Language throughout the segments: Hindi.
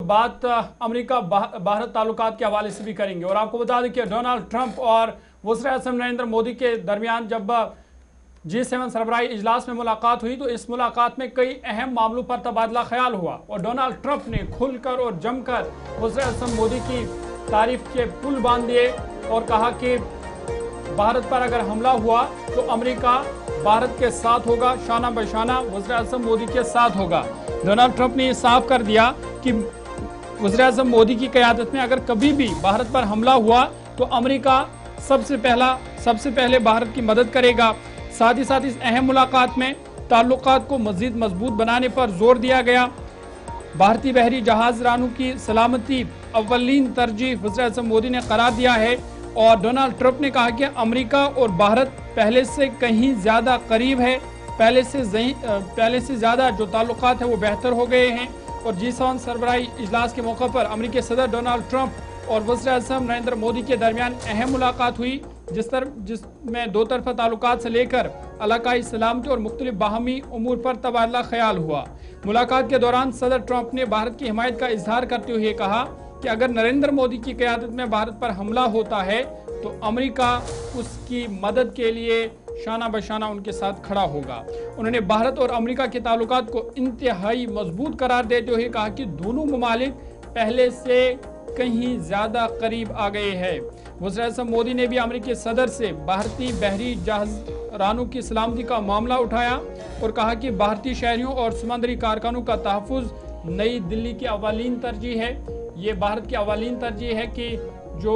बात अमेरिका भारत ताल्लुकात के हवाले से भी करेंगे। और आपको बता दें कि डोनाल्ड ट्रंप और वज़ीर-ए-आज़म नरेंद्र मोदी के दरमियान जब G7 सरबराही इजलास में मुलाकात हुई तो इस मुलाकात में कई अहम मामलों पर तबादला ख्याल हुआ और डोनाल्ड ट्रंप ने खुलकर और जमकर वज़ीर-ए-आज़म मोदी की तारीफ के पुल बांध दिए और कहा कि भारत पर अगर हमला हुआ तो अमेरिका भारत के साथ होगा, शाना बशाना वज़ीर-ए-आज़म मोदी के साथ होगा। डोनाल्ड ट्रंप ने साफ कर दिया कि वज़ीर-ए-आज़म मोदी की क़यादत में अगर कभी भी भारत पर हमला हुआ तो अमेरिका सबसे पहले भारत की मदद करेगा। साथ ही साथ इस अहम मुलाकात में ताल्लुकात को मज़ीद मजबूत बनाने पर जोर दिया गया। भारतीय बहरी जहाज रानों की सलामती अव्वलीन तरजीह वज़ीर-ए-आज़म मोदी ने करार दिया है और डोनाल्ड ट्रंप ने कहा कि अमेरिका और भारत पहले से कहीं ज़्यादा करीब है, पहले से ज़्यादा जो ताल्लुकात है वो बेहतर हो गए हैं। और G7 सरबराही इजलास के मौके पर अमेरिकी सदर डोनाल्ड ट्रंप और वज़ीर-ए-आज़म नरेंद्र मोदी के दरमियान अहम मुलाकात हुई जिसमें दो तरफा ताल्लुकात से लेकर इलाकाई सलामती और मुख्तलिफ बाहमी उमूर पर तबादला ख्याल हुआ। मुलाकात के दौरान सदर ट्रंप ने भारत की हिमायत का इजहार करते हुए कहा कि अगर नरेंद्र मोदी की क़यादत में भारत पर हमला होता है तो अमेरिका उसकी मदद के लिए शाना बशाना उनके साथ खड़ा होगा। उन्होंने भारत और अमेरिका के ताल्लुकात को इंतहाई मजबूत करार देते हुए कहा कि दोनों ममालिक पहले से कहीं ज़्यादा करीब आ गए हैं। वज़ीर-ए-आज़म मोदी ने भी अमेरिकी सदर से भारतीय बहरी जहाज़रानों की सलामती का मामला उठाया और कहा कि भारतीय शहरियों और समंदरी कारखानों का तहफ़्फ़ुज़ नई दिल्ली की अव्वलीन तरजीह है। ये भारत की अव्वलीन तरजीह है कि जो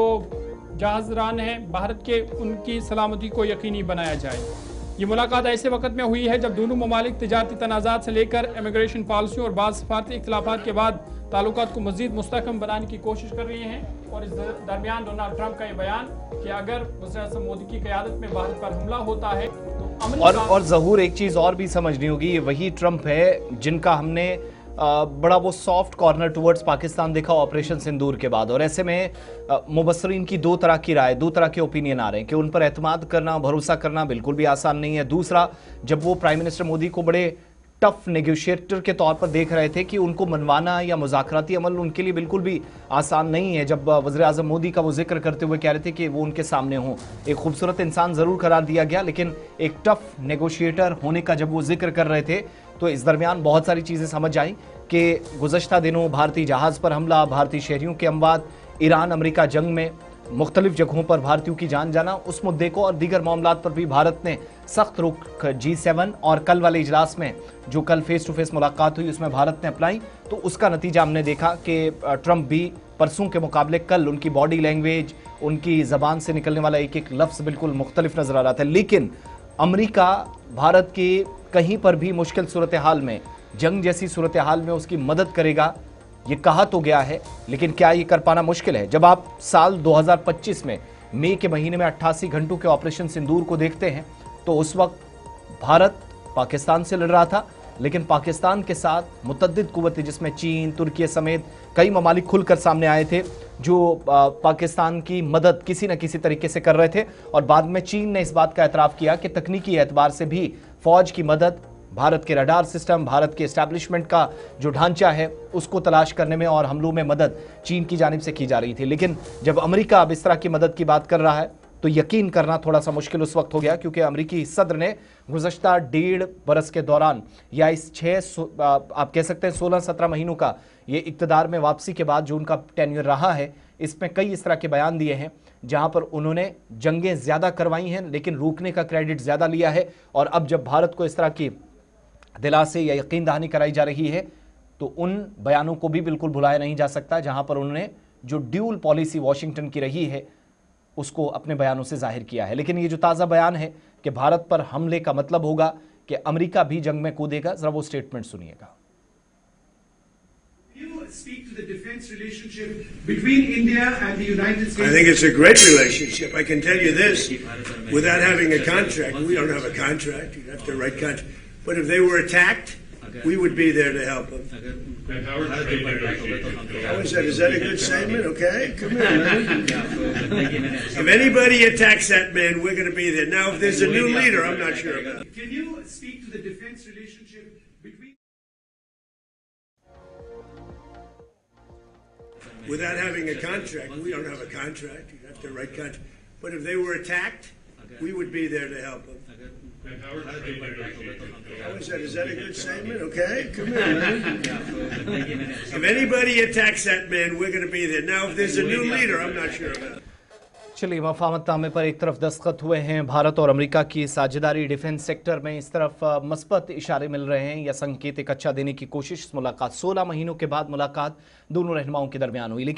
जहाज़रान हैं भारत के उनकी सलामती को यकीनी बनाया जाए। ये मुलाकात ऐसे वक्त में हुई है जब दोनों ममालिक तिजारती तनाज़ात से लेकर इमिग्रेशन पॉलिसियों और बाज़ सफारती इख्तिलाफ़ात के बाद ताल्लुकात को मज़ीद मुस्तहकम बनाने की कोशिश कर रही हैं। और इस दरमियान डोनाल्ड ट्रंप का ये बयान कि अगर वज़ीर-ए-आज़म मोदी की क़यादत में भारत पर हमला होता है तो अमेरिका और ज़हूर एक चीज़ और भी समझनी होगी, ये वही ट्रंप है जिनका हमने बड़ा वो सॉफ्ट कॉर्नर टुवर्ड्स पाकिस्तान देखा ऑपरेशन सिंदूर के बाद। और ऐसे में मुबस्सरीन की दो तरह की राय, दो तरह के ओपिनियन आ रहे हैं कि उन पर एतमाद करना, भरोसा करना बिल्कुल भी आसान नहीं है। दूसरा, जब वो प्राइम मिनिस्टर मोदी को बड़े टफ नेगोशिएटर के तौर पर देख रहे थे कि उनको मनवाना या मुज़ाकराती अमल उनके लिए बिल्कुल भी आसान नहीं है। जब वज़ीर-ए-आज़म मोदी का वो जिक्र करते हुए कह रहे थे कि वो उनके सामने हों, एक खूबसूरत इंसान ज़रूर करार दिया गया, लेकिन एक टफ नेगोशिएटर होने का जब वो जिक्र कर रहे थे तो इस दरमियान बहुत सारी चीज़ें समझ आई कि गुज़श्ता दिनों भारतीय जहाज़ पर हमला, भारतीय शहरियों के अमवात, ईरान अमेरिका जंग में मुख्तलिफ जगहों पर भारतीयों की जान जाना, उस मुद्दे को और दीगर मामलात पर भी भारत ने सख्त रुख G7 और कल वाले इजलास में जो कल फेस टू फेस मुलाकात हुई उसमें भारत ने अपनाई। तो उसका नतीजा हमने देखा कि ट्रंप भी परसों के मुकाबले कल उनकी बॉडी लैंग्वेज, उनकी ज़बान से निकलने वाला एक एक लफ्ज़ बिल्कुल मुख्तलिफ नज़र आ रहा था। लेकिन अमेरिका भारत की कहीं पर भी मुश्किल सूरत हाल में, जंग जैसी सूरत हाल में उसकी मदद करेगा ये कहा तो गया है, लेकिन क्या ये कर पाना मुश्किल है। जब आप साल 2025 में मई के महीने में 88 घंटों के ऑपरेशन सिंदूर को देखते हैं तो उस वक्त भारत पाकिस्तान से लड़ रहा था, लेकिन पाकिस्तान के साथ मुतअद्दिद कुव्वतें जिसमें चीन, तुर्की समेत कई ममालिक खुलकर सामने आए थे जो पाकिस्तान की मदद किसी न किसी तरीके से कर रहे थे। और बाद में चीन ने इस बात का एतराफ़ किया कि तकनीकी एतबार से भी फ़ौज की मदद, भारत के रडार सिस्टम, भारत के एस्टैब्लिशमेंट का जो ढांचा है उसको तलाश करने में और हमलों में मदद चीन की जानिब से की जा रही थी। लेकिन जब अमेरिका अब इस तरह की मदद की बात कर रहा है तो यकीन करना थोड़ा सा मुश्किल उस वक्त हो गया, क्योंकि अमेरिकी सदर ने गुज़श्ता 1.5 बरस के दौरान या इस आप कह सकते हैं 16-17 महीनों का ये इक़्तिदार में वापसी के बाद जो उनका टेन्योर रहा है, इसमें कई इस तरह के बयान दिए हैं जहां पर उन्होंने जंगें ज़्यादा करवाई हैं लेकिन रोकने का क्रेडिट ज़्यादा लिया है। और अब जब भारत को इस तरह की दिलासे या यकीन दहानी कराई जा रही है तो उन बयानों को भी बिल्कुल भुलाया नहीं जा सकता जहां पर उन्होंने जो ड्यूल पॉलिसी वॉशिंगटन की रही है उसको अपने बयानों से जाहिर किया है। लेकिन ये जो ताज़ा बयान है कि भारत पर हमले का मतलब होगा कि अमेरिका भी जंग में कूदेगा, जरा वो स्टेटमेंट सुनिएगा। Speak to the defense relationship between India and the United States. I think it's a great relationship. I can tell you this, without having a contract, we don't have a contract, you have to write contract. But if they were attacked, we would be there to help them. How is that? Is that a good statement? Okay, come here, man. If anybody attacks that man, we're going to be there. Now, if there's a new leader, I'm not sure about it. Can you speak to the defense relationship between... without having a contract. We don't have a contract. You have to write contract. But if they were attacked, we would be there to help them. How is that? Is that a good statement? Okay, come here, man. If anybody attacks that man, we're going to be there. Now, if there's a new leader, I'm not sure about it. चलिए, मफाहमतनामे पर एक तरफ दस्तखत हुए हैं भारत और अमेरिका की साझेदारी डिफेंस सेक्टर में, इस तरफ मस्बत इशारे मिल रहे हैं या संकेत एक अच्छा देने की कोशिश। मुलाकात 16 महीनों के बाद मुलाकात दोनों रहनुमाओं के दरमियान हुई।